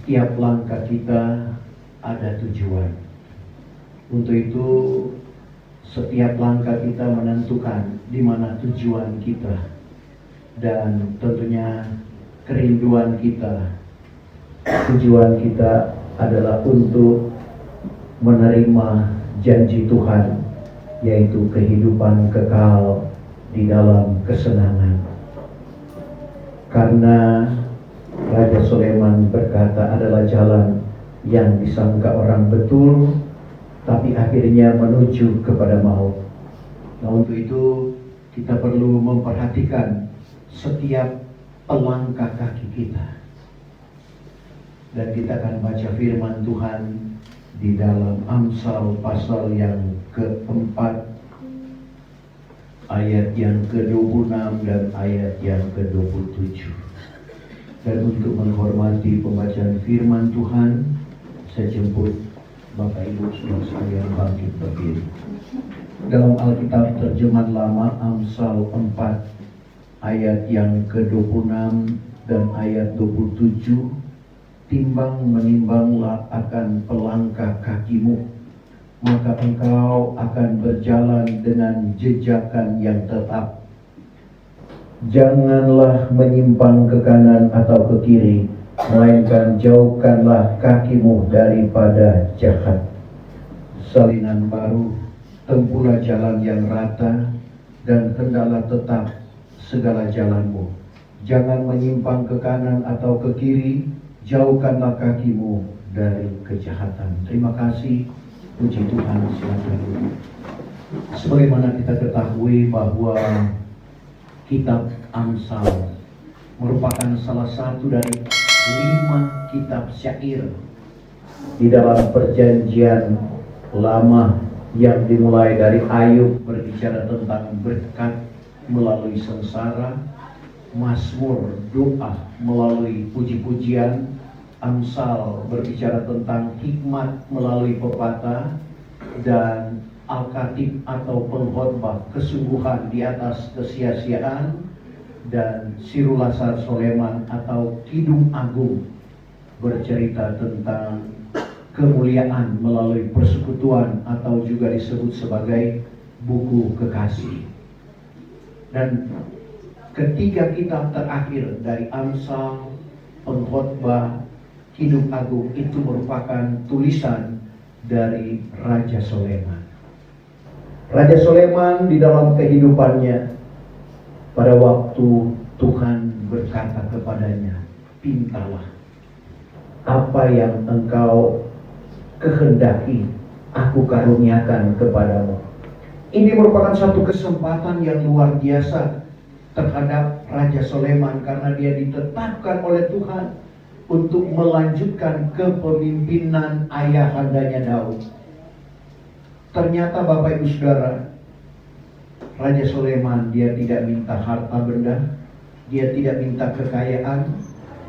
setiap langkah kita ada tujuan. Untuk itu setiap langkah kita menentukan di mana tujuan kita, dan tentunya kerinduan kita. Tujuan kita adalah untuk menerima janji Tuhan, yaitu kehidupan kekal di dalam kesenangan. Karena Raja Sulaiman berkata adalah jalan yang disangka orang betul, tapi akhirnya menuju kepada maut. Nah, untuk itu kita perlu memperhatikan setiap pelangkah kaki kita. Dan kita akan baca firman Tuhan di dalam Amsal pasal yang keempat, ayat yang ke-26 dan ayat yang ke-27. Dan untuk menghormati pembacaan firman Tuhan, saya jemput Bapak Ibu Saudara sekalian bangkit berdiri. Dalam Alkitab terjemahan lama Amsal 4 ayat yang ke-26 dan ayat 27, timbang menimbanglah akan pelangkah kakimu, maka engkau akan berjalan dengan jejakan yang tetap. Janganlah menyimpang ke kanan atau ke kiri, melainkan jauhkanlah kakimu daripada jahat. Salinan baru, tempuhlah jalan yang rata, dan hendaklah tetap segala jalanmu. Jangan menyimpang ke kanan atau ke kiri, jauhkanlah kakimu dari kejahatan. Terima kasih, puji Tuhan. Silakan. Sebagaimana kita ketahui bahwa kitab Amsal merupakan salah satu dari 5 kitab syair di dalam perjanjian lama yang dimulai dari Ayub berbicara tentang berkat melalui sengsara, Mazmur doa melalui puji-pujian, Amsal berbicara tentang hikmat melalui pepatah, dan Al-Khatib atau pengkhotbah kesungguhan di atas kesia-siaan, dan Sirulasar Soleman atau Kidung Agung bercerita tentang kemuliaan melalui persekutuan atau juga disebut sebagai buku kekasih. Dan ketiga kitab terakhir dari Amsal, pengkhotbah, Kidung Agung itu merupakan tulisan dari Raja Sulaiman. Raja Sulaiman di dalam kehidupannya, pada waktu Tuhan berkata kepadanya, "Pintalah apa yang engkau kehendaki, aku karuniakan kepadamu." Ini merupakan satu kesempatan yang luar biasa terhadap Raja Sulaiman, karena dia ditetapkan oleh Tuhan untuk melanjutkan kepemimpinan ayahandanya Daud. Ternyata Bapak Ibu Saudara, Raja Sulaiman dia tidak minta harta benda, dia tidak minta kekayaan,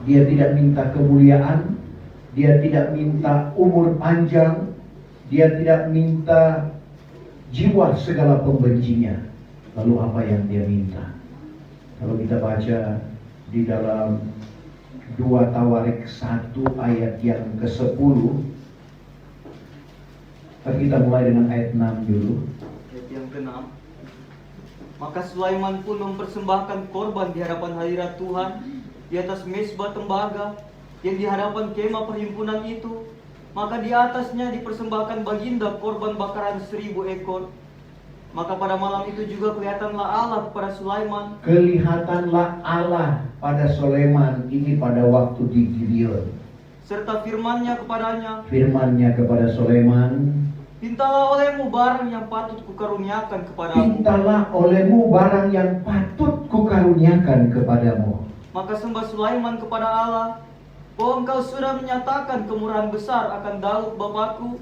dia tidak minta kemuliaan, dia tidak minta umur panjang, dia tidak minta jiwa segala pembencinya. Lalu apa yang dia minta? Kalau kita baca di dalam 2 Tawarik 1 ayat yang ke-10, kita mulai dengan ayat 6 dulu. Ayat yang ke-6. Maka Sulaiman pun mempersembahkan korban di hadapan hadirat Tuhan di atas mezbah tembaga yang di hadapan kemah perhimpunan itu. Maka di atasnya dipersembahkan baginda korban bakaran 1000 ekor. Maka pada malam itu juga kelihatanlah Allah kepada Sulaiman. Kelihatanlah Allah pada Sulaiman ini pada waktu di Gibeon. Serta firman-Nya kepadanya. Firman-Nya kepada Sulaiman, "Pintalah olehmu barang yang patut kukaruniakan kepadamu." "Pintalah olehmu barang yang patut kukaruniakan kepadamu." Maka sembah Sulaiman kepada Allah, "Bahwa engkau sudah menyatakan kemurahan besar akan Daud bapakku,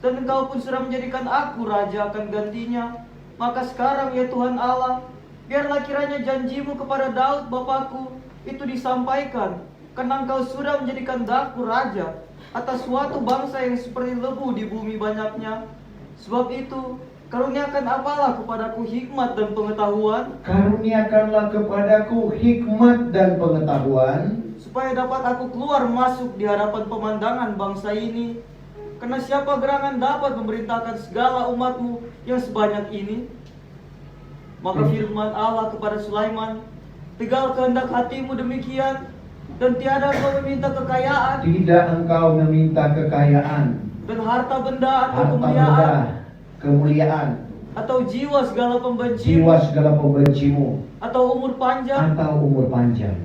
dan engkau pun sudah menjadikan aku raja akan gantinya. Maka sekarang ya Tuhan Allah, biarlah kiranya janjimu kepada Daud bapakku itu disampaikan, karena engkau sudah menjadikan aku raja atas suatu bangsa yang seperti lebu di bumi banyaknya. Sebab itu, karuniakan apalah kepadaku hikmat dan pengetahuan." Karuniakanlah kepadaku hikmat dan pengetahuan, supaya dapat aku keluar masuk di hadapan pemandangan bangsa ini. Karena siapa gerangan dapat memerintahkan segala umatmu yang sebanyak ini? Maka firman Allah kepada Sulaiman, tegal kehendak hatimu demikian, dan tiada engkau meminta kekayaan, Tidak engkau meminta kekayaan, dan harta benda atau harta kemuliaan, benda, kemuliaan, atau jiwa segala pembencimu, jiwa segala pembencimu, atau umur panjang, atau umur panjang.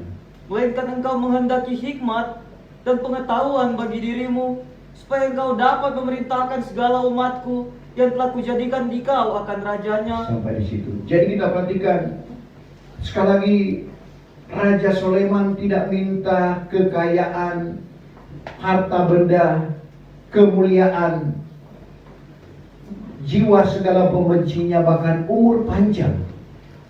melainkan engkau menghendaki hikmat dan pengetahuan bagi dirimu, supaya engkau dapat memerintahkan segala umatku yang telah kujadikan dikau akan rajanya. Sampai di situ. Jadi kita perhatikan sekali lagi, Raja Sulaiman tidak minta kekayaan, harta benda, kemuliaan, jiwa segala pembencinya, bahkan umur panjang.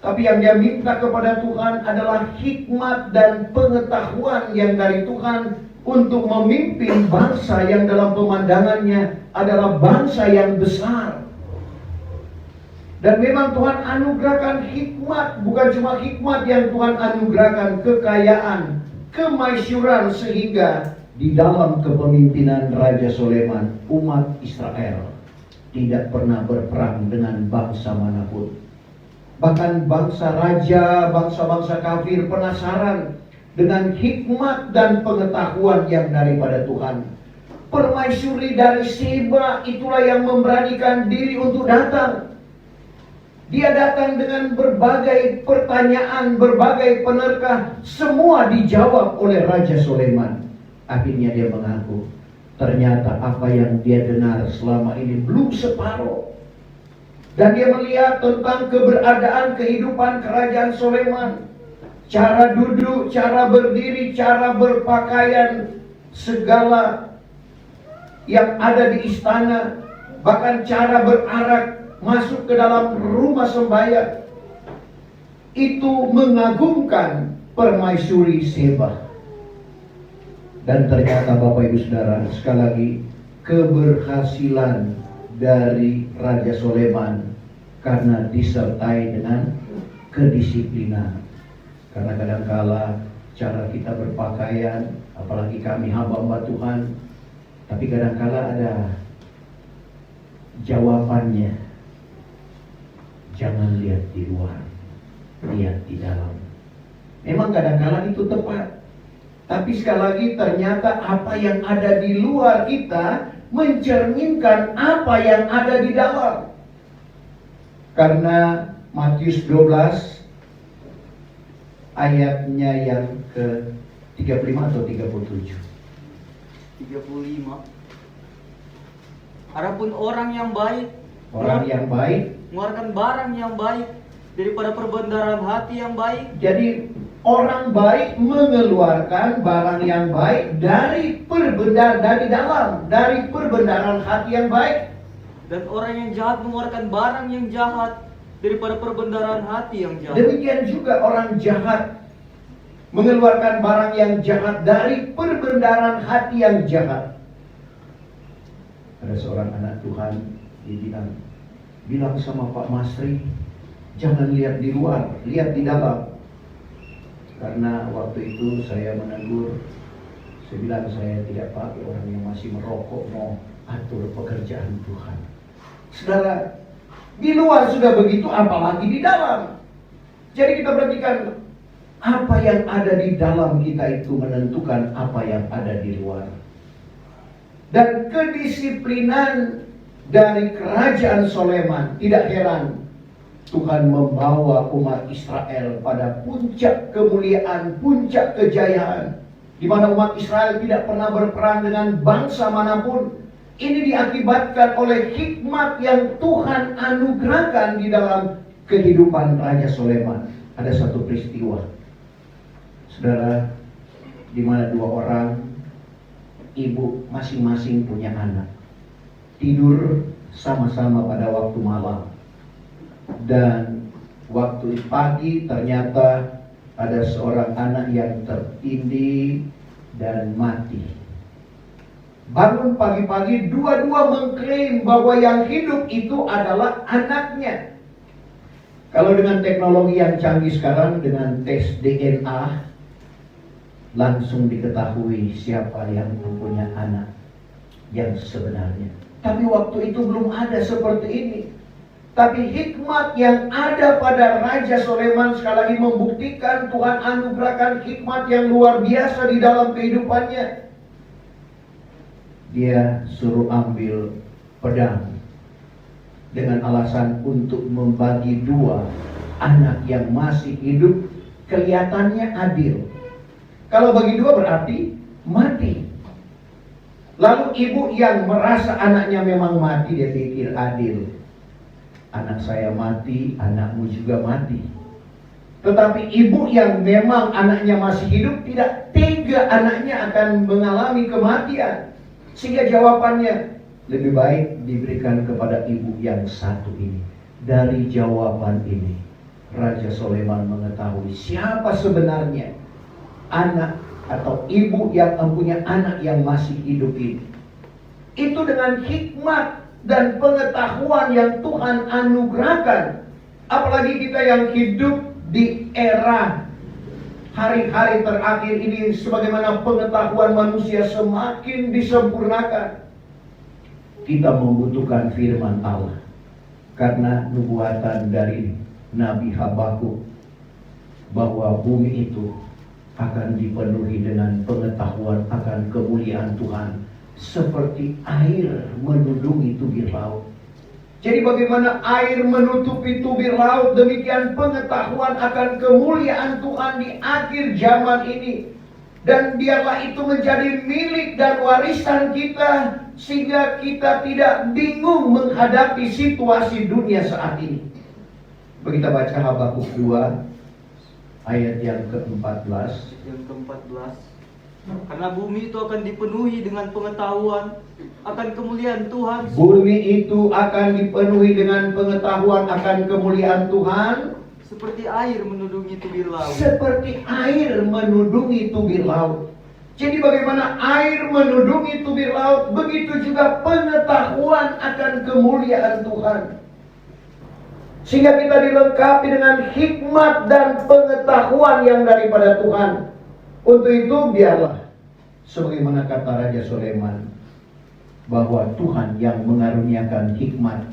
Tapi yang dia minta kepada Tuhan adalah hikmat dan pengetahuan yang dari Tuhan untuk memimpin bangsa yang dalam pemandangannya adalah bangsa yang besar. Dan memang Tuhan anugerahkan hikmat, bukan cuma hikmat yang Tuhan anugerahkan, kekayaan, kemasyuran, sehingga di dalam kepemimpinan Raja Sulaiman, umat Israel tidak pernah berperang dengan bangsa manapun. Bahkan bangsa raja, bangsa-bangsa kafir penasaran dengan hikmat dan pengetahuan yang daripada Tuhan. Permaisuri dari Seba itulah yang memberanikan diri untuk datang. Dia datang dengan berbagai pertanyaan, berbagai penerka, semua dijawab oleh Raja Sulaiman. Akhirnya dia mengaku, ternyata apa yang dia dengar selama ini belum separuh. Dan dia melihat tentang keberadaan kehidupan kerajaan Sulaiman, cara duduk, cara berdiri, cara berpakaian, segala yang ada di istana, bahkan cara berarak masuk ke dalam rumah sembahyang, itu mengagumkan permaisuri Seba. Dan ternyata Bapak Ibu Saudara, sekali lagi, keberhasilan dari Raja Sulaiman karena disertai dengan kedisiplinan. Karena kadangkala cara kita berpakaian, apalagi kami hamba-hamba Tuhan, tapi kadangkala ada jawabannya. Jangan lihat di luar, lihat di dalam. Memang kadangkala itu tepat, tapi sekali lagi ternyata apa yang ada di luar kita mencerminkan apa yang ada di dalam. Karena Matius 12 ayatnya yang ke 35 atau 37. 35. Adapun orang yang baik mengeluarkan barang yang baik daripada perbendaharaan hati yang baik. Jadi orang baik mengeluarkan barang yang baik dari dalam, dari perbendaharaan hati yang baik. Dan orang yang jahat mengeluarkan barang yang jahat daripada perbendaharaan hati yang jahat. Demikian juga orang jahat mengeluarkan barang yang jahat dari perbendaharaan hati yang jahat. Ada seorang anak Tuhan, dia bilang sama Pak Masri, jangan lihat di luar, lihat di dalam. Karena waktu itu saya menegur, saya bilang saya tidak pakai orang yang masih merokok mau atur pekerjaan Tuhan. Saudara, di luar sudah begitu, apalagi di dalam. Jadi kita perhatikan, apa yang ada di dalam kita itu menentukan apa yang ada di luar. Dan kedisiplinan dari kerajaan Sulaiman, tidak heran Tuhan membawa umat Israel pada puncak kemuliaan, puncak kejayaan, di mana umat Israel tidak pernah berperang dengan bangsa manapun. Ini diakibatkan oleh hikmat yang Tuhan anugerahkan di dalam kehidupan Raja Sulaiman. Ada satu peristiwa, saudara, di mana dua orang ibu masing-masing punya anak, tidur sama-sama pada waktu malam. Dan waktu pagi ternyata ada seorang anak yang tertindih dan mati. Bangun pagi-pagi, dua-dua mengklaim bahwa yang hidup itu adalah anaknya. Kalau dengan teknologi yang canggih sekarang, dengan tes DNA, langsung diketahui siapa yang mempunyai anak yang sebenarnya. Tapi waktu itu belum ada seperti ini. Tapi hikmat yang ada pada Raja Soleman sekali lagi membuktikan Tuhan anugerahkan hikmat yang luar biasa di dalam kehidupannya. Dia suruh ambil pedang dengan alasan untuk membagi dua anak yang masih hidup. Kelihatannya adil. Kalau bagi dua berarti mati. Lalu ibu yang merasa anaknya memang mati, dia pikir adil. Anak saya mati, anakmu juga mati. Tetapi ibu yang memang anaknya masih hidup tidak tega anaknya akan mengalami kematian. Sehingga jawabannya lebih baik diberikan kepada ibu yang satu ini. Dari jawaban ini, Raja Soleman mengetahui siapa sebenarnya anak atau ibu yang mempunyai anak yang masih hidup ini. Itu dengan hikmat dan pengetahuan yang Tuhan anugerahkan. Apalagi kita yang hidup di era hari-hari terakhir ini, sebagaimana pengetahuan manusia semakin disempurnakan, kita membutuhkan firman Allah. Karena nubuatan dari Nabi Habakuk bahwa bumi itu akan dipenuhi dengan pengetahuan akan kemuliaan Tuhan seperti air menudungi tubir laut. Jadi bagaimana air menutupi tubir laut, demikian pengetahuan akan kemuliaan Tuhan di akhir zaman ini. Dan biarlah itu menjadi milik dan warisan kita, sehingga kita tidak bingung menghadapi situasi dunia saat ini. Kita baca Habakuk 2 ayat yang ke-14. Yang ke-14. Karena bumi itu akan dipenuhi dengan pengetahuan akan kemuliaan Tuhan. Bumi itu akan dipenuhi dengan pengetahuan akan kemuliaan Tuhan. Seperti air menudungi tubir laut. Seperti air menudungi tubir laut. Jadi bagaimana air menudungi tubir laut, begitu juga pengetahuan akan kemuliaan Tuhan. Sehingga kita dilengkapi dengan hikmat dan pengetahuan yang daripada Tuhan. Untuk itu biarlah, sebagaimana kata Raja Soleman, bahwa Tuhan yang mengaruniakan hikmat.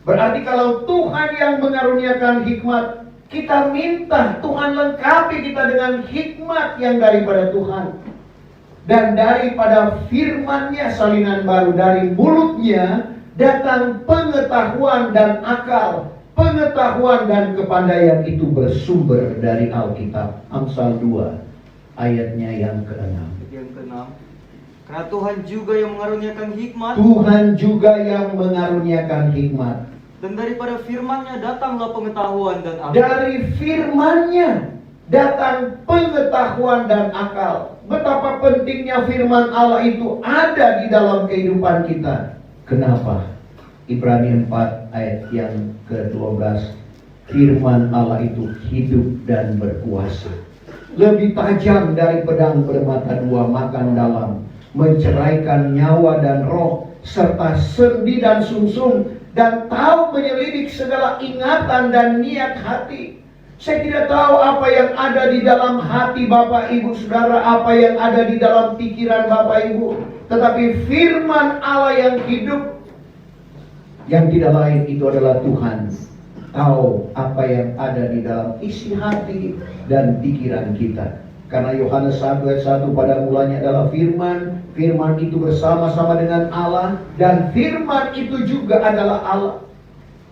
Berarti kalau Tuhan yang mengaruniakan hikmat, kita minta Tuhan lengkapi kita dengan hikmat yang daripada Tuhan. Dan daripada firman-Nya salinan baru, dari mulutnya datang pengetahuan dan akal. Pengetahuan dan kepandaian itu bersumber dari Alkitab. Amsal 2 ayatnya yang ke-6. Yang ke-6. Karena Tuhan juga yang mengaruniakan hikmat. Tuhan juga yang mengaruniakan hikmat. Dan daripada firman-Nya datanglah pengetahuan dan akal. Dari firman-Nya datang pengetahuan dan akal. Betapa pentingnya firman Allah itu ada di dalam kehidupan kita. Kenapa? Ibrani 4 ayat yang ke-12. Firman Allah itu hidup dan berkuasa. Lebih tajam dari pedang bermata dua, makan dalam, menceraikan nyawa dan roh, serta sendi dan sumsum, dan tahu menyelidik segala ingatan dan niat hati. Saya tidak tahu apa yang ada di dalam hati Bapak Ibu Saudara, apa yang ada di dalam pikiran Bapak Ibu. Tetapi firman Allah yang hidup, yang tidak lain itu adalah Tuhan tahu apa yang ada di dalam isi hati dan pikiran kita. Karena Yohanes 1 ayat 1, pada mulanya adalah firman, firman itu bersama-sama dengan Allah, dan firman itu juga adalah Allah.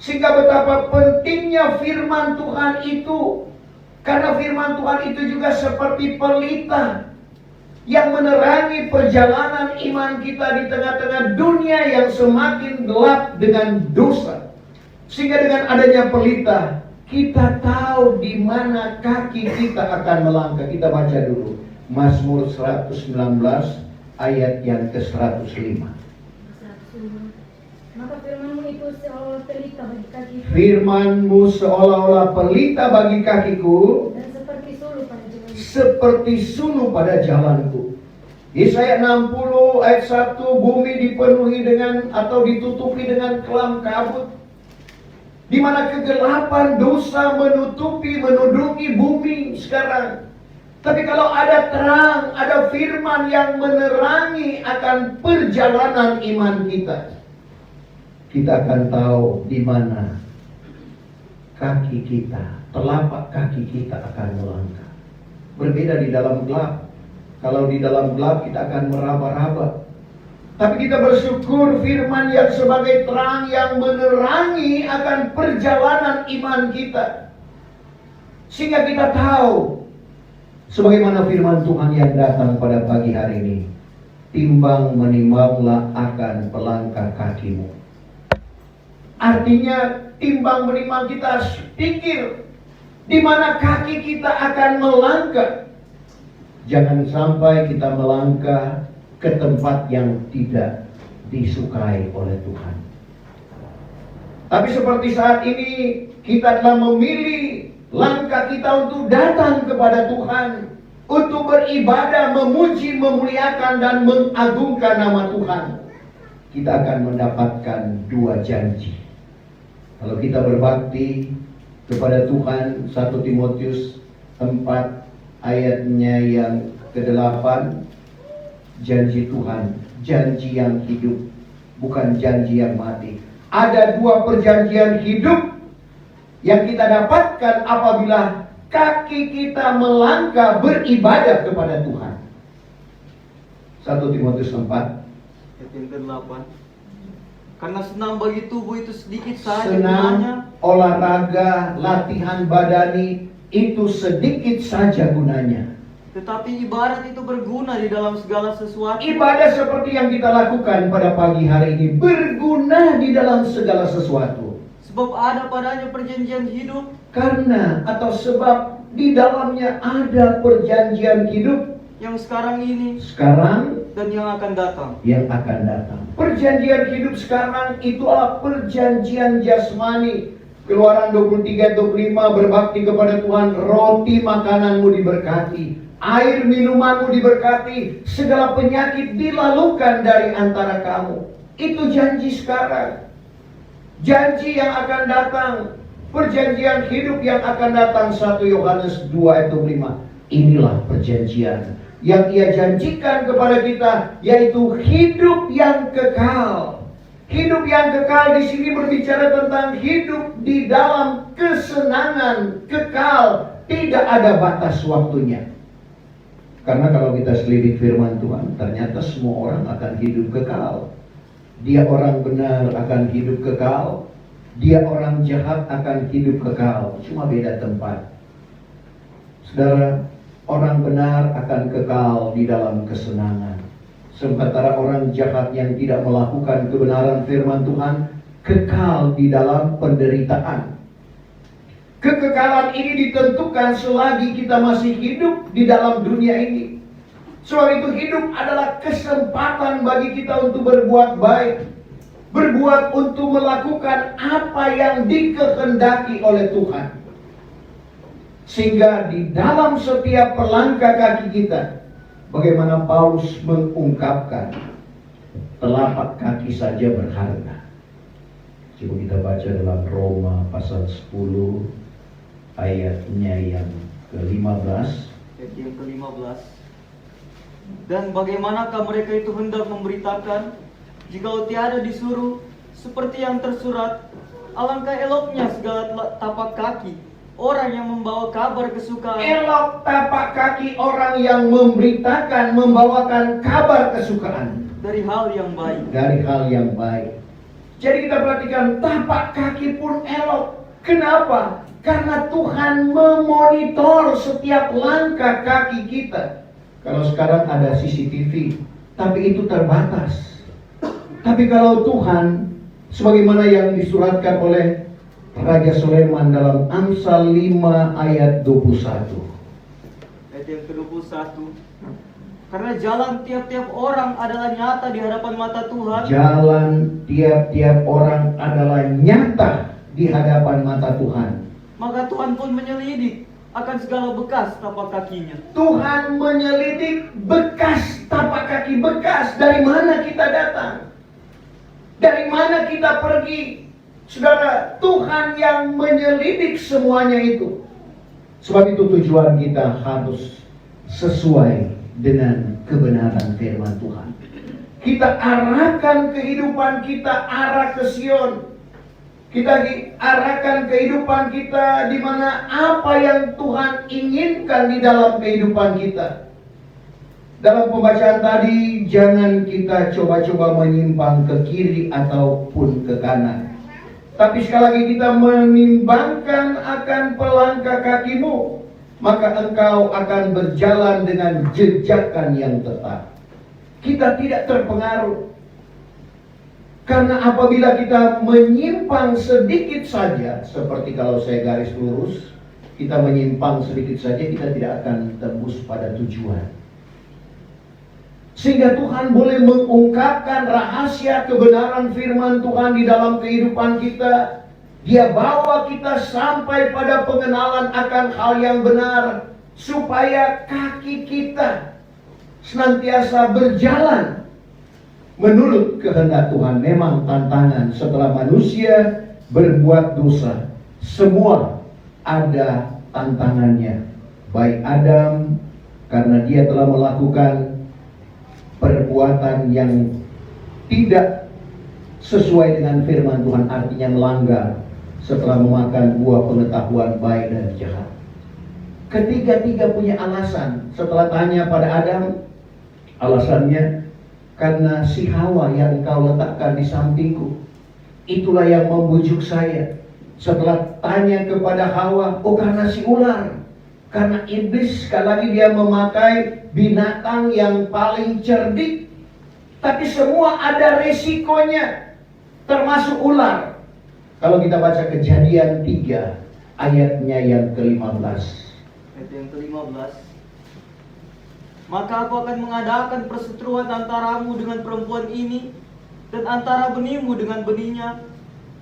Sehingga betapa pentingnya firman Tuhan itu. Karena firman Tuhan itu juga seperti pelita yang menerangi perjalanan iman kita di tengah-tengah dunia yang semakin gelap dengan dosa. Sehingga dengan adanya pelita, kita tahu di mana kaki kita akan melangkah. Kita baca dulu Mazmur 119 ayat yang ke-105. Maka firman-Mu itu seolah pelita bagi kakiku. Firman-Mu seolah-olah pelita bagi kakiku, Dan seperti sulu pada jalanku. seperti sulu pada jalanku. Yesaya 60 ayat 1, bumi dipenuhi dengan atau ditutupi dengan kelam kabut, di mana kegelapan dosa menudungi bumi sekarang. Tapi kalau ada terang, ada firman yang menerangi akan perjalanan iman kita akan tahu di mana kaki kita, telapak kaki kita akan melangkah. Berbeda di dalam gelap. Kalau di dalam gelap kita akan meraba-raba. Tapi kita bersyukur firman yang sebagai terang yang menerangi akan perjalanan iman kita. Sehingga kita tahu sebagaimana firman Tuhan yang datang pada pagi hari ini. Timbang menimbanglah akan pelangkah kakimu. Artinya timbang menimbang, kita pikir di mana kaki kita akan melangkah. Jangan sampai kita melangkah ke tempat yang tidak disukai oleh Tuhan. Tapi seperti saat ini kita telah memilih langkah kita untuk datang kepada Tuhan, untuk beribadah, memuji, memuliakan dan mengagungkan nama Tuhan. Kita akan mendapatkan dua janji. Kalau kita berbakti kepada Tuhan, 1 Timotius 4 ayatnya yang ke-8, janji Tuhan, janji yang hidup, bukan janji yang mati. Ada dua perjanjian hidup yang kita dapatkan apabila kaki kita melangkah beribadah kepada Tuhan. 1 Timotius 4 Ayat yang ke-8. Karena senam bagi tubuh itu sedikit saja senam, gunanya, olahraga, latihan badani itu sedikit saja gunanya. tetapi ibadat itu berguna di dalam segala sesuatu. Ibadah seperti yang kita lakukan pada pagi hari ini berguna di dalam segala sesuatu. Sebab ada padanya perjanjian hidup Karena atau sebab di dalamnya ada perjanjian hidup yang sekarang ini sekarang dan yang akan datang. yang akan datang. Perjanjian hidup sekarang itu adalah perjanjian jasmani. Keluaran 23-25, berbakti kepada Tuhan, roti makananmu diberkati, air minumanmu diberkati, segala penyakit dilalukan dari antara kamu. Itu janji sekarang. Janji yang akan datang, perjanjian hidup yang akan datang. 1 Yohanes 2 ayat 25. Inilah perjanjian yang Ia janjikan kepada kita, yaitu hidup yang kekal. Hidup yang kekal di sini berbicara tentang hidup di dalam kesenangan kekal, tidak ada batas waktunya. Karena kalau kita selidik firman Tuhan, ternyata semua orang akan hidup kekal. Dia orang benar akan hidup kekal, dia orang jahat akan hidup kekal, cuma beda tempat. Saudara, orang benar akan kekal di dalam kesenangan, sementara orang jahat yang tidak melakukan kebenaran firman Tuhan kekal di dalam penderitaan. Kekekalan ini ditentukan selagi kita masih hidup di dalam dunia ini. Sebab itu hidup adalah kesempatan bagi kita untuk berbuat baik, berbuat untuk melakukan apa yang dikehendaki oleh Tuhan. Sehingga di dalam setiap pelangkah kaki kita, bagaimana Paulus mengungkapkan, telapak kaki saja berharga. Coba kita baca dalam Roma pasal 10 ayatnya yang ke-15. Ayat yang ke-15. Dan bagaimanakah mereka itu hendak memberitakan, jika tiada disuruh, seperti yang tersurat, alangkah eloknya segala tapak kaki orang yang membawa kabar kesukaan. Elok tapak kaki orang yang memberitakan, membawakan kabar kesukaan Dari hal yang baik. dari hal yang baik. Jadi kita perhatikan, tapak kaki pun elok. Kenapa? Karena Tuhan memonitor setiap langkah kaki kita. Kalau sekarang ada CCTV, tapi itu terbatas. Tapi kalau Tuhan, sebagaimana yang disuratkan oleh Raja Sulaiman dalam Amsal 5 ayat 21. Ayat yang ke-21. Karena jalan tiap-tiap orang adalah nyata di hadapan mata Tuhan. Jalan tiap-tiap orang adalah nyata di hadapan mata Tuhan. Maka Tuhan pun menyelidik akan segala bekas tapak kakinya. Tuhan menyelidik bekas tapak kaki. Bekas dari mana kita datang, dari mana kita pergi. Saudara, Tuhan yang menyelidik semuanya itu. Sebab itu tujuan kita harus sesuai dengan kebenaran firman Tuhan. Kita arahkan kehidupan kita arah ke Sion. Kita arahkan kehidupan kita di mana apa yang Tuhan inginkan di dalam kehidupan kita. Dalam pembacaan tadi, jangan kita coba-coba menyimpang ke kiri ataupun ke kanan. Tapi sekali lagi kita menimbangkan akan pelangkah kakimu, maka engkau akan berjalan dengan jejakan yang tetap. Kita tidak terpengaruh. Karena apabila kita menyimpang sedikit saja, seperti kalau saya garis lurus, kita menyimpang sedikit saja, kita tidak akan tembus pada tujuan. Sehingga Tuhan boleh mengungkapkan rahasia kebenaran firman Tuhan di dalam kehidupan kita. Dia bawa kita sampai pada pengenalan akan hal yang benar, supaya kaki kita senantiasa berjalan menurut kehendak Tuhan. Memang tantangan setelah manusia berbuat dosa, semua ada tantangannya. Baik Adam, karena dia telah melakukan perbuatan yang tidak sesuai dengan firman Tuhan, artinya melanggar setelah memakan buah pengetahuan baik dan jahat. Ketiga-tiga punya alasan. Setelah tanya pada Adam, alasannya, karena si Hawa yang engkau letakkan di sampingku, itulah yang membujuk saya. Setelah tanya kepada Hawa, oh karena si ular. Karena iblis, sekali lagi dia memakai binatang yang paling cerdik. Tapi semua ada resikonya, termasuk ular. Kalau kita baca Kejadian 3, ayatnya yang ke-15. Ayat yang ke-15. Maka aku akan mengadakan perseteruan antaramu dengan perempuan ini, dan antara benihmu dengan benihnya.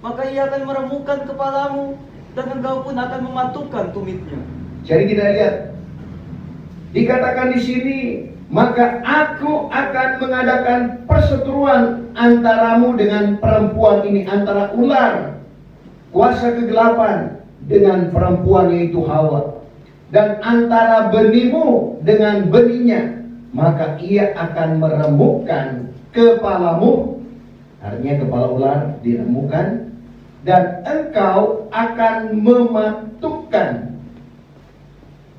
Maka ia akan meremukkan kepalamu, dan engkau pun akan mematupkan tumitnya. Jadi kita lihat, dikatakan di sini, maka aku akan mengadakan perseteruan antaramu dengan perempuan ini, antara ular, kuasa kegelapan, dengan perempuan yaitu Hawa, dan antara benihmu dengan benihnya, maka ia akan meremukkan kepalamu, artinya kepala ular diremukkan, dan engkau akan mematupkan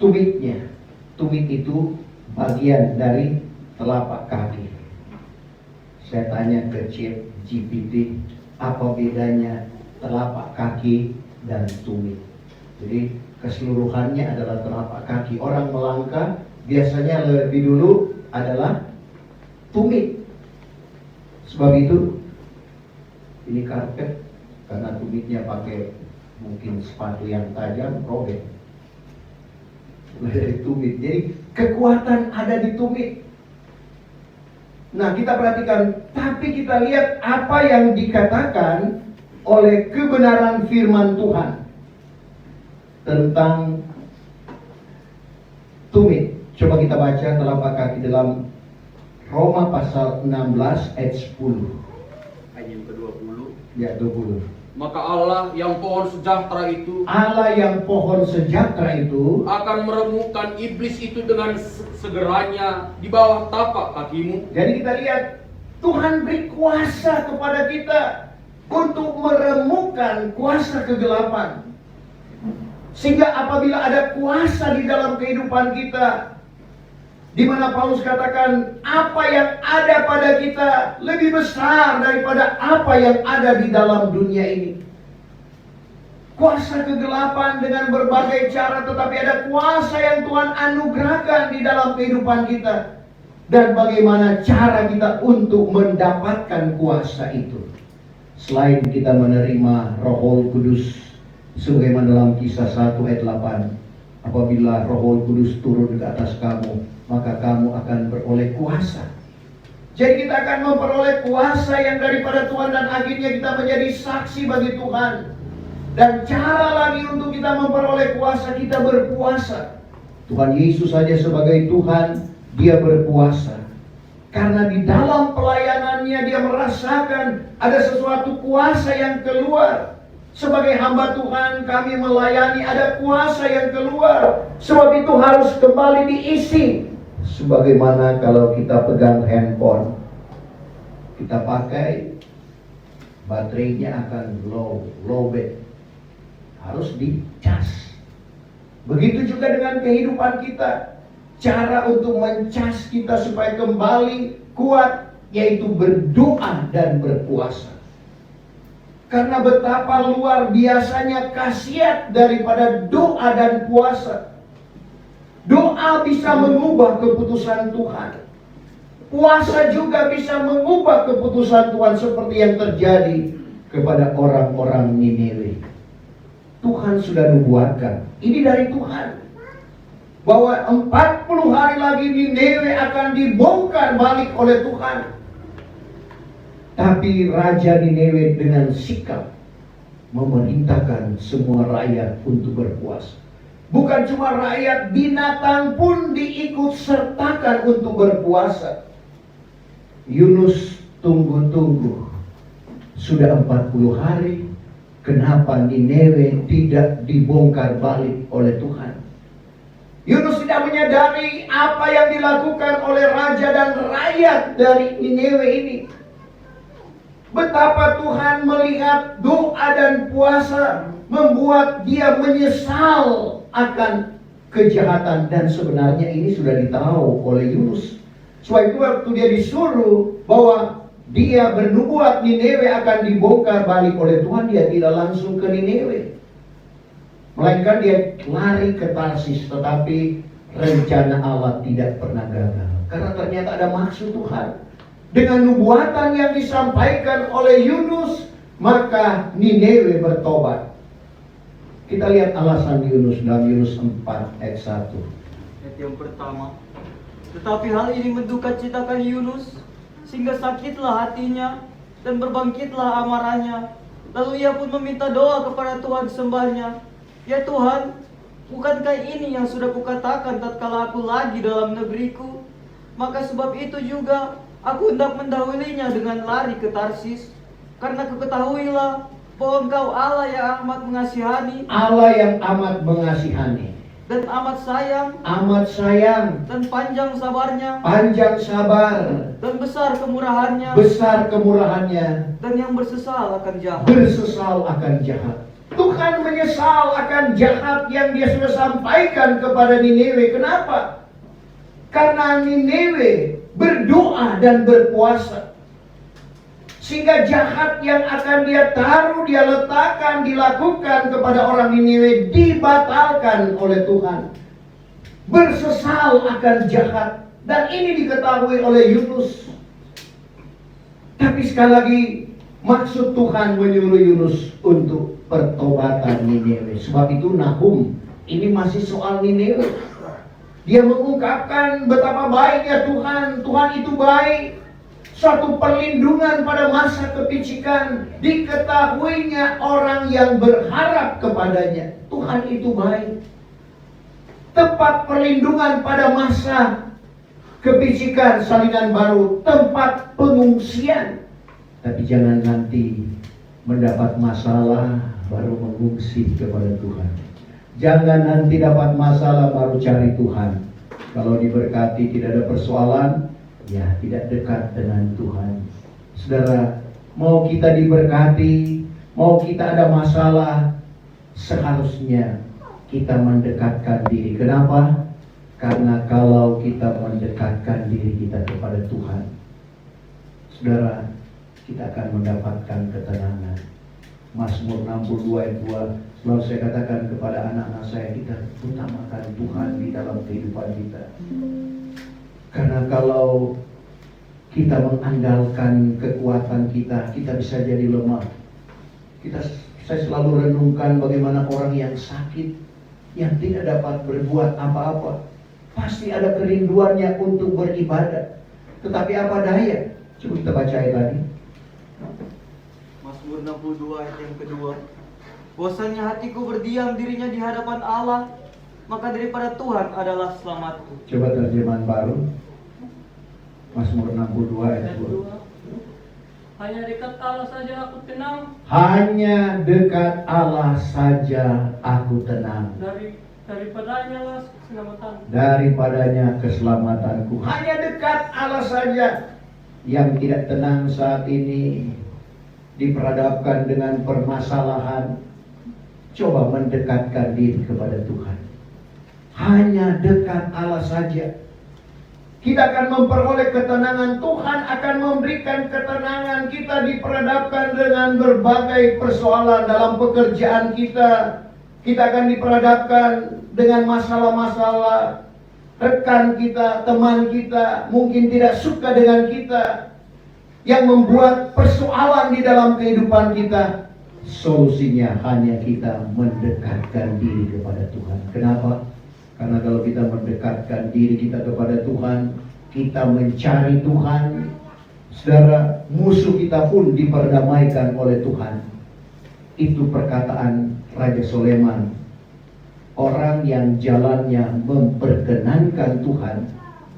tumitnya. Tumit itu bagian dari telapak kaki. Saya tanya ke ChatGPT, apa bedanya telapak kaki dan tumit? Jadi keseluruhannya adalah telapak kaki. Orang melangkah biasanya lebih dulu adalah tumit. Sebab itu ini karpet, karena tumitnya pakai mungkin sepatu yang tajam, robek. Dari tumit. Jadi kekuatan ada di tumit. Nah, kita perhatikan, tapi kita lihat apa yang dikatakan oleh kebenaran firman Tuhan tentang tumit. Coba kita baca telapak kaki dalam Roma pasal 16 ayat 10. Ayat yang ke-20. Ya, 20. Maka Allah yang pohon sejahtera itu akan meremukkan iblis itu dengan segeranya di bawah tapak kakimu. Jadi kita lihat, Tuhan beri kuasa kepada kita untuk meremukkan kuasa kegelapan. Sehingga apabila ada kuasa di dalam kehidupan kita, di mana Paulus katakan, apa yang ada pada kita lebih besar daripada apa yang ada di dalam dunia ini. Kuasa kegelapan dengan berbagai cara, tetapi ada kuasa yang Tuhan anugerahkan di dalam kehidupan kita. Dan bagaimana cara kita untuk mendapatkan kuasa itu? Selain kita menerima Roh Kudus, sebagaimana dalam Kisah 1 ayat 8, apabila Roh Kudus turun ke atas kamu, maka kamu akan beroleh kuasa. Jadi kita akan memperoleh kuasa yang daripada Tuhan, dan akhirnya kita menjadi saksi bagi Tuhan. Dan cara lagi untuk kita memperoleh kuasa, kita berpuasa. Tuhan Yesus saja sebagai Tuhan, dia berpuasa. Karena di dalam pelayanannya dia merasakan ada sesuatu kuasa yang keluar. Sebagai hamba Tuhan kami melayani, ada kuasa yang keluar. Sebab itu harus kembali diisi. Sebagaimana kalau kita pegang handphone, kita pakai, baterainya akan low bed. Harus dicas. Begitu juga dengan kehidupan kita. Cara untuk mencas kita supaya kembali kuat, yaitu berdoa dan berpuasa. Karena betapa luar biasanya khasiat daripada doa dan puasa. Doa bisa mengubah keputusan Tuhan. Puasa juga bisa mengubah keputusan Tuhan seperti yang terjadi kepada orang-orang Niniwe. Tuhan sudah nubuatkan. Ini dari Tuhan. Bahwa 40 hari lagi Niniwe akan dibongkar balik oleh Tuhan. Tapi Raja Niniwe dengan sikap memerintahkan semua rakyat untuk berpuasa. Bukan cuma rakyat, binatang pun diikut sertakan untuk berpuasa. Yunus tunggu-tunggu. Sudah 40 hari, kenapa Niniwe tidak dibongkar balik oleh Tuhan? Yunus tidak menyadari apa yang dilakukan oleh raja dan rakyat dari Niniwe ini. Betapa Tuhan melihat doa dan puasa membuat dia menyesal akan kejahatan. Dan sebenarnya ini sudah ditahu oleh Yunus. Sebab itu waktu dia disuruh bahwa dia bernubuat Niniwe akan dibongkar balik oleh Tuhan, dia tidak langsung ke Niniwe. Melainkan dia lari ke Tarsis. Tetapi rencana Allah tidak pernah gagal. Karena ternyata ada maksud Tuhan. Dengan nubuatan yang disampaikan oleh Yunus, maka Niniwe bertobat. Kita lihat alasan Yunus dalam Yunus 4 ayat 1. Ayat yang pertama. Tetapi hal ini mendukacitakan Yunus, sehingga sakitlah hatinya dan berbangkitlah amarahnya. Lalu ia pun meminta doa kepada Tuhan sembahnya. Ya Tuhan, bukankah ini yang sudah kukatakan tatkala aku lagi dalam negeriku? Maka sebab itu juga aku hendak mendahulunya dengan lari ke Tarsis. Karena kuketahuilah bahwa Engkau Allah yang amat mengasihani, Allah yang amat mengasihani dan amat sayang, dan panjang sabarnya, panjang sabar, dan besar kemurahannya, dan yang bersesal akan jahat. Tuhan menyesal akan jahat yang dia sudah sampaikan kepada Niniwe. Kenapa? Karena Niniwe berdoa dan berpuasa. Sehingga jahat yang akan dia taruh, dia letakkan, dilakukan kepada orang Niniwe dibatalkan oleh Tuhan. Bersesal akan jahat. Dan ini diketahui oleh Yunus. Tapi sekali lagi, maksud Tuhan menyuruh Yunus untuk pertobatan Niniwe. Sebab itu Nahum, ini masih soal Niniwe. Dia mengungkapkan betapa baiknya Tuhan. Tuhan itu baik. Suatu perlindungan pada masa kepicikan. Diketahuinya orang yang berharap kepadanya. Tuhan itu baik. Tempat perlindungan pada masa kepicikan salinan baru. Tempat pengungsian. Tapi jangan nanti mendapat masalah baru mengungsi kepada Tuhan. Jangan nanti dapat masalah baru cari Tuhan. Kalau diberkati tidak ada persoalan, ya tidak dekat dengan Tuhan. Saudara, mau kita diberkati, mau kita ada masalah, seharusnya kita mendekatkan diri. Kenapa? Karena kalau kita mendekatkan diri kita kepada Tuhan, saudara, kita akan mendapatkan ketenangan. Mazmur 62 ayat 2, selalu saya katakan kepada anak-anak saya, kita utamakan Tuhan di dalam kehidupan kita. Karena kalau kita mengandalkan kekuatan kita, kita bisa jadi lemah. Saya selalu renungkan bagaimana orang yang sakit, yang tidak dapat berbuat apa-apa, pasti ada kerinduannya untuk beribadah. Tetapi apa daya? Coba kita baca ayat tadi. Mazmur 62 ayat yang kedua. Bosannya hatiku berdiam dirinya di hadapan Allah, maka daripada Tuhan adalah selamatku. Coba terjemahan baru. Mazmur 62 ayat 2. Hanya dekat Allah saja aku tenang. Hanya dekat Allah saja aku tenang. Daripadanya lah keselamatan. Daripadanya keselamatanku. Hanya dekat Allah saja. Yang tidak tenang saat ini diperhadapkan dengan permasalahan, coba mendekatkan diri kepada Tuhan. Hanya dekat Allah saja. Kita akan memperoleh ketenangan. Tuhan akan memberikan ketenangan. Kita diperhadapkan dengan berbagai persoalan dalam pekerjaan kita. Kita akan diperhadapkan dengan masalah-masalah. Rekan kita, teman kita mungkin tidak suka dengan kita, yang membuat persoalan di dalam kehidupan kita. Solusinya hanya kita mendekatkan diri kepada Tuhan. Kenapa? Karena kalau kita mendekatkan diri kita kepada Tuhan, kita mencari Tuhan, saudara, musuh kita pun diperdamaikan oleh Tuhan. Itu perkataan Raja Soleman. Orang yang jalannya memperkenankan Tuhan,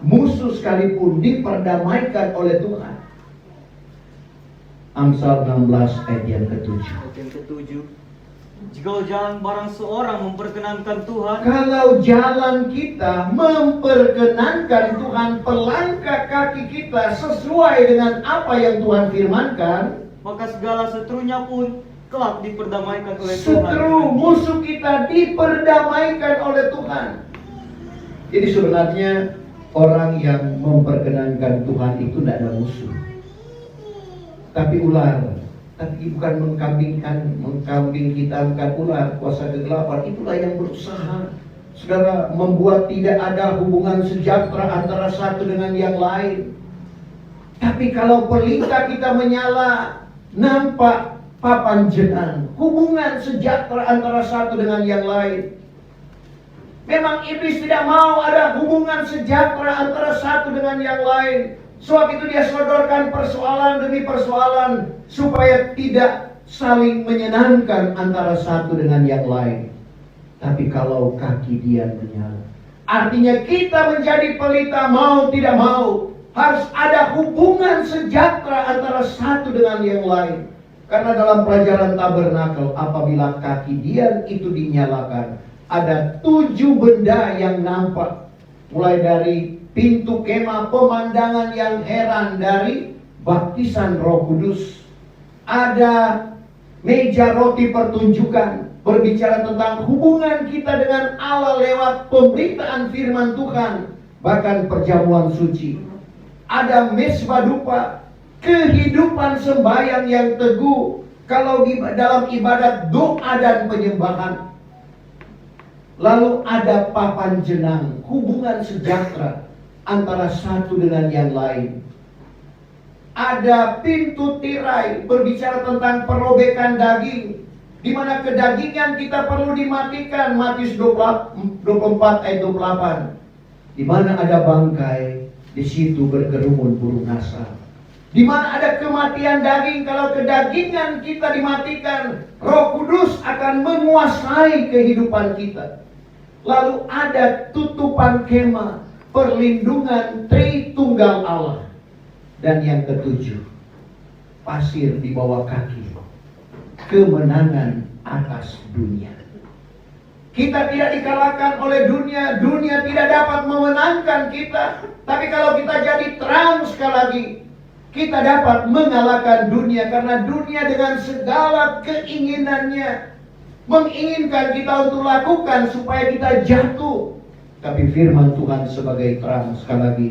musuh sekalipun diperdamaikan oleh Tuhan. Amsal 16 ayat yang ke-7. Ayat yang ke-7. Jika jalan barang seorang memperkenankan Tuhan, Kalau jalan kita memperkenankan Tuhan, pelangkah kaki kita sesuai dengan apa yang Tuhan firmankan, maka segala seterunya pun kelak diperdamaikan oleh Tuhan. seteru musuh kita diperdamaikan oleh Tuhan. Jadi sebenarnya orang yang memperkenankan Tuhan itu tidak ada musuh, tapi ular. Tapi bukan mengkambing hitamkan ular, kuasa kegelapan. Itulah yang berusaha, saudara, membuat tidak ada hubungan sejahtera antara satu dengan yang lain. Tapi kalau pelita kita menyala, nampak papan jenang, hubungan sejahtera antara satu dengan yang lain. Memang iblis tidak mau ada hubungan sejahtera antara satu dengan yang lain. Sebab itu dia sodorkan persoalan demi persoalan supaya tidak saling menyenangkan antara satu dengan yang lain. Tapi kalau kaki dia menyala, artinya kita menjadi pelita mau tidak mau, harus ada hubungan sejahtera antara satu dengan yang lain. Karena dalam pelajaran tabernakel, apabila kaki dia itu dinyalakan, ada 7 benda yang nampak. Mulai dari pintu kemah, pemandangan yang heran dari baptisan Roh Kudus. Ada meja roti pertunjukan, berbicara tentang hubungan kita dengan Allah lewat pemberitaan firman Tuhan, bahkan perjamuan suci. Ada mesbah dupa, kehidupan sembahyang yang teguh, kalau dalam ibadat doa dan penyembahan. Lalu ada papan jenang, hubungan sejahtera antara satu dengan yang lain. Ada pintu tirai, berbicara tentang perobekan daging, di mana kedagingan kita perlu dimatikan. Matius 24 ayat 28. Di mana ada bangkai, di situ berkerumun burung nasar. Di mana ada kematian daging, kalau kedagingan kita dimatikan, Roh Kudus akan menguasai kehidupan kita. Lalu ada tutupan kemah, perlindungan Tritunggal Allah. Dan yang ke-7, pasir di bawah kaki, kemenangan atas dunia. Kita tidak dikalahkan oleh dunia, dunia tidak dapat memenangkan kita. Tapi kalau kita jadi terang sekali lagi, kita dapat mengalahkan dunia. Karena dunia dengan segala keinginannya menginginkan kita untuk lakukan supaya kita jatuh. Tapi firman Tuhan sebagai terang sekali lagi,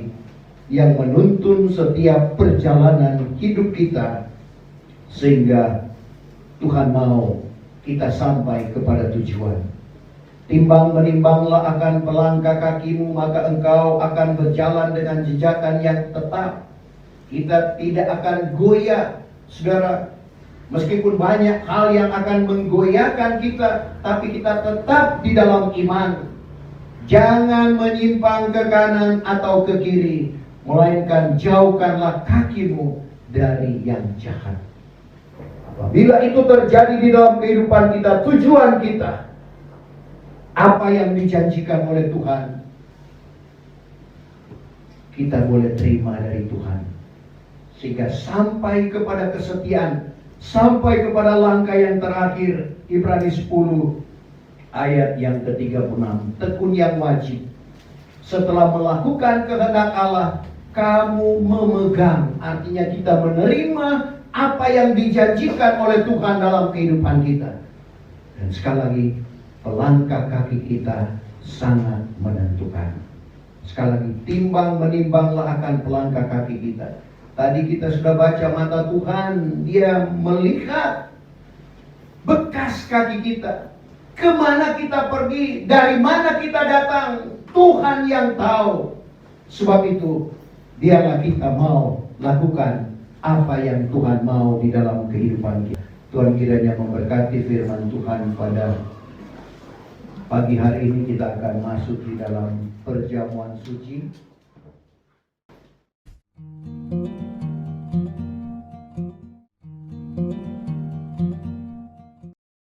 yang menuntun setiap perjalanan hidup kita, sehingga Tuhan mau kita sampai kepada tujuan. Timbang menimbanglah akan pelangkah kakimu, maka engkau akan berjalan dengan jejakan yang tetap. Kita tidak akan goyah, saudara. Meskipun banyak hal yang akan menggoyahkan kita, tapi kita tetap di dalam iman. Jangan menyimpang ke kanan atau ke kiri, melainkan jauhkanlah kakimu dari yang jahat. Apabila itu terjadi di dalam kehidupan kita, tujuan kita, apa yang dijanjikan oleh Tuhan, kita boleh terima dari Tuhan. Sehingga sampai kepada kesetiaan, sampai kepada langkah yang terakhir, Ibrani 10 ayat yang ke-36, tekun yang wajib. Setelah melakukan kehendak Allah, kamu memegang, artinya kita menerima apa yang dijanjikan oleh Tuhan dalam kehidupan kita. Dan sekali lagi, pelangkah kaki kita sangat menentukan. Sekali lagi, timbang menimbanglah akan pelangkah kaki kita. Tadi kita sudah baca mata Tuhan, Dia melihat bekas kaki kita. Kemana kita pergi, dari mana kita datang, Tuhan yang tahu. Sebab itu, biarlah kita mau lakukan apa yang Tuhan mau di dalam kehidupan kita. Tuhan kiranya memberkati firman Tuhan pada pagi hari ini. Kita akan masuk di dalam perjamuan suci.